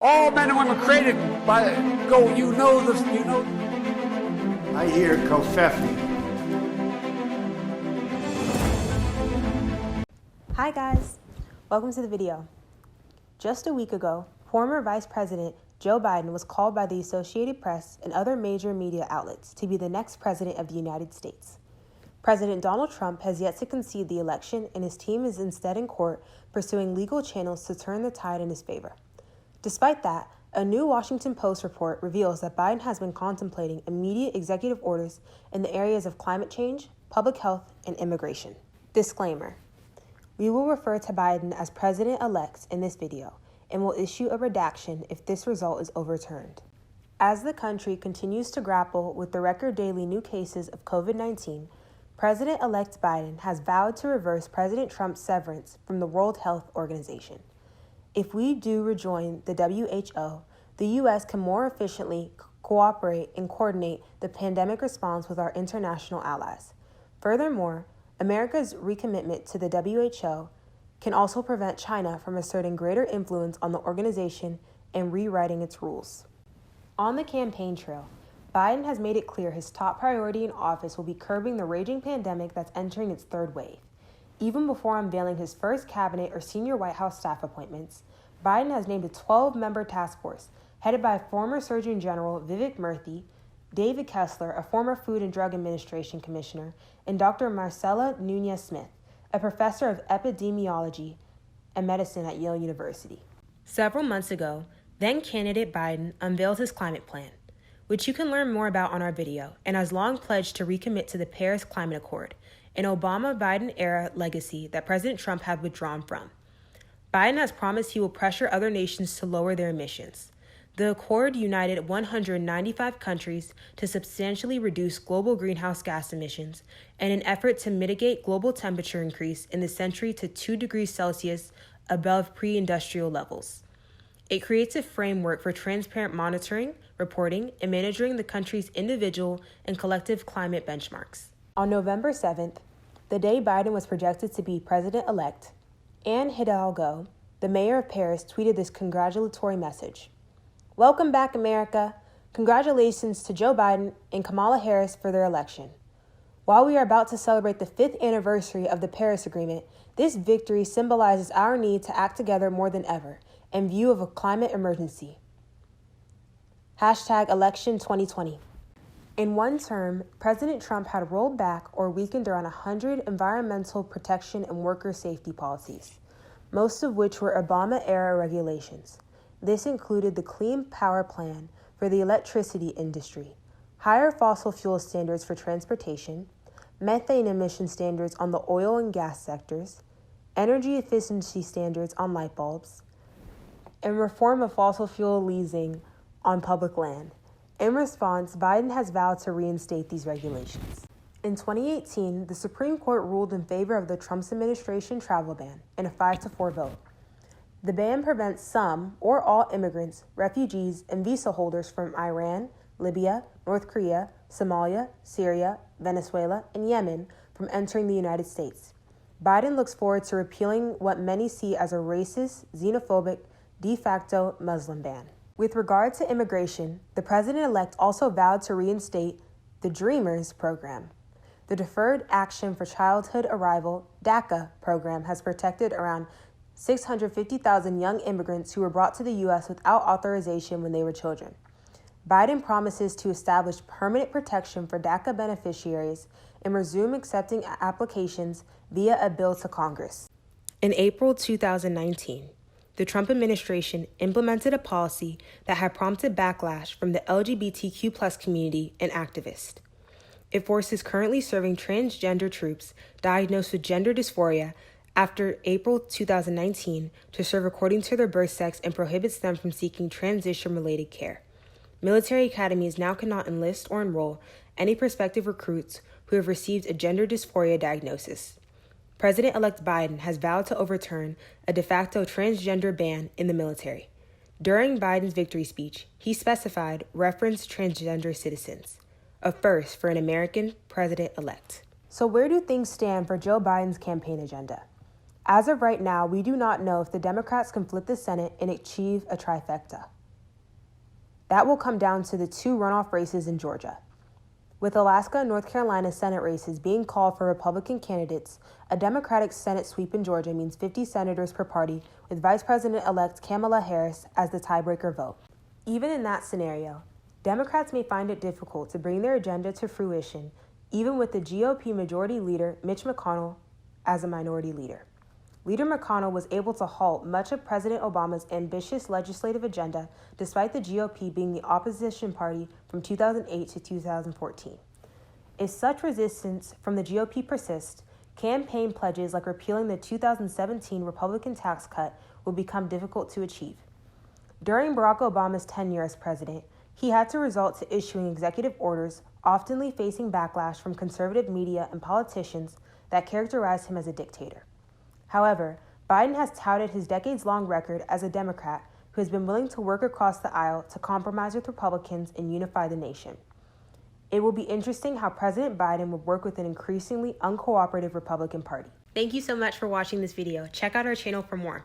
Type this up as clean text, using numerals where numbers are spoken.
All men and women created by go. You know this. You know. I hear Kofefi. Hi guys, welcome to the video. Just a week ago, former Vice President Joe Biden was called by the Associated Press and other major media outlets to be the next president of the United States. President Donald Trump has yet to concede the election, and his team is instead in court pursuing legal channels to turn the tide in his favor. Despite that, a new Washington Post report reveals that Biden has been contemplating immediate executive orders in the areas of climate change, public health, and immigration. Disclaimer: we will refer to Biden as President-elect in this video and will issue a redaction if this result is overturned. As the country continues to grapple with the record daily new cases of COVID-19, President-elect Biden has vowed to reverse President Trump's severance from the World Health Organization. If we do rejoin the WHO, the U.S. can more efficiently cooperate and coordinate the pandemic response with our international allies. Furthermore, America's recommitment to the WHO can also prevent China from asserting greater influence on the organization and rewriting its rules. On the campaign trail, Biden has made it clear his top priority in office will be curbing the raging pandemic that's entering its third wave. Even before unveiling his first cabinet or senior White House staff appointments, Biden has named a 12-member task force headed by former Surgeon General Vivek Murthy, David Kessler, a former Food and Drug Administration commissioner, and Dr. Marcella Nunez-Smith, a professor of epidemiology and medicine at Yale University. Several months ago, then-candidate Biden unveiled his climate plan, which you can learn more about on our video, and has long pledged to recommit to the Paris Climate Accord, an Obama-Biden-era legacy that President Trump had withdrawn from. Biden has promised he will pressure other nations to lower their emissions. The accord united 195 countries to substantially reduce global greenhouse gas emissions in an effort to mitigate global temperature increase in the century to 2 degrees Celsius above pre-industrial levels. It creates a framework for transparent monitoring, reporting, and managing the country's individual and collective climate benchmarks. On November 7th, the day Biden was projected to be president-elect, Anne Hidalgo, the mayor of Paris, tweeted this congratulatory message. "Welcome back, America. Congratulations to Joe Biden and Kamala Harris for their election. While we are about to celebrate the 5th anniversary of the Paris Agreement, this victory symbolizes our need to act together more than ever in view of a climate emergency. #Election 2020. In one term, President Trump had rolled back or weakened around 100 environmental protection and worker safety policies, most of which were Obama-era regulations. This included the Clean Power Plan for the electricity industry, higher fossil fuel standards for transportation, methane emission standards on the oil and gas sectors, energy efficiency standards on light bulbs, and reform of fossil fuel leasing on public land. In response, Biden has vowed to reinstate these regulations. In 2018, the Supreme Court ruled in favor of the Trump administration travel ban in a 5-4 vote. The ban prevents some or all immigrants, refugees, and visa holders from Iran, Libya, North Korea, Somalia, Syria, Venezuela, and Yemen from entering the United States. Biden looks forward to repealing what many see as a racist, xenophobic, de facto Muslim ban. With regard to immigration, the president-elect also vowed to reinstate the Dreamers program. The Deferred Action for Childhood Arrival, DACA program, has protected around 650,000 young immigrants who were brought to the U.S. without authorization when they were children. Biden promises to establish permanent protection for DACA beneficiaries and resume accepting applications via a bill to Congress. In April 2019, the Trump administration implemented a policy that had prompted backlash from the LGBTQ+ community and activists. It forces currently serving transgender troops diagnosed with gender dysphoria after April 2019 to serve according to their birth sex and prohibits them from seeking transition-related care. Military academies now cannot enlist or enroll any prospective recruits who have received a gender dysphoria diagnosis. President-elect Biden has vowed to overturn a de facto transgender ban in the military. During Biden's victory speech, he specified referenced transgender citizens, a first for an American president-elect. So where do things stand for Joe Biden's campaign agenda? As of right now, we do not know if the Democrats can flip the Senate and achieve a trifecta. That will come down to the 2 runoff races in Georgia. With Alaska and North Carolina Senate races being called for Republican candidates, a Democratic Senate sweep in Georgia means 50 senators per party, with Vice President-elect Kamala Harris as the tiebreaker vote. Even in that scenario, Democrats may find it difficult to bring their agenda to fruition, even with the GOP Majority Leader Mitch McConnell as a minority leader. Leader McConnell was able to halt much of President Obama's ambitious legislative agenda, despite the GOP being the opposition party from 2008 to 2014. If such resistance from the GOP persists, campaign pledges like repealing the 2017 Republican tax cut will become difficult to achieve. During Barack Obama's tenure as president, he had to resort to issuing executive orders, often facing backlash from conservative media and politicians that characterized him as a dictator. However, Biden has touted his decades-long record as a Democrat who has been willing to work across the aisle to compromise with Republicans and unify the nation. It will be interesting how President Biden will work with an increasingly uncooperative Republican Party. Thank you so much for watching this video. Check out our channel for more.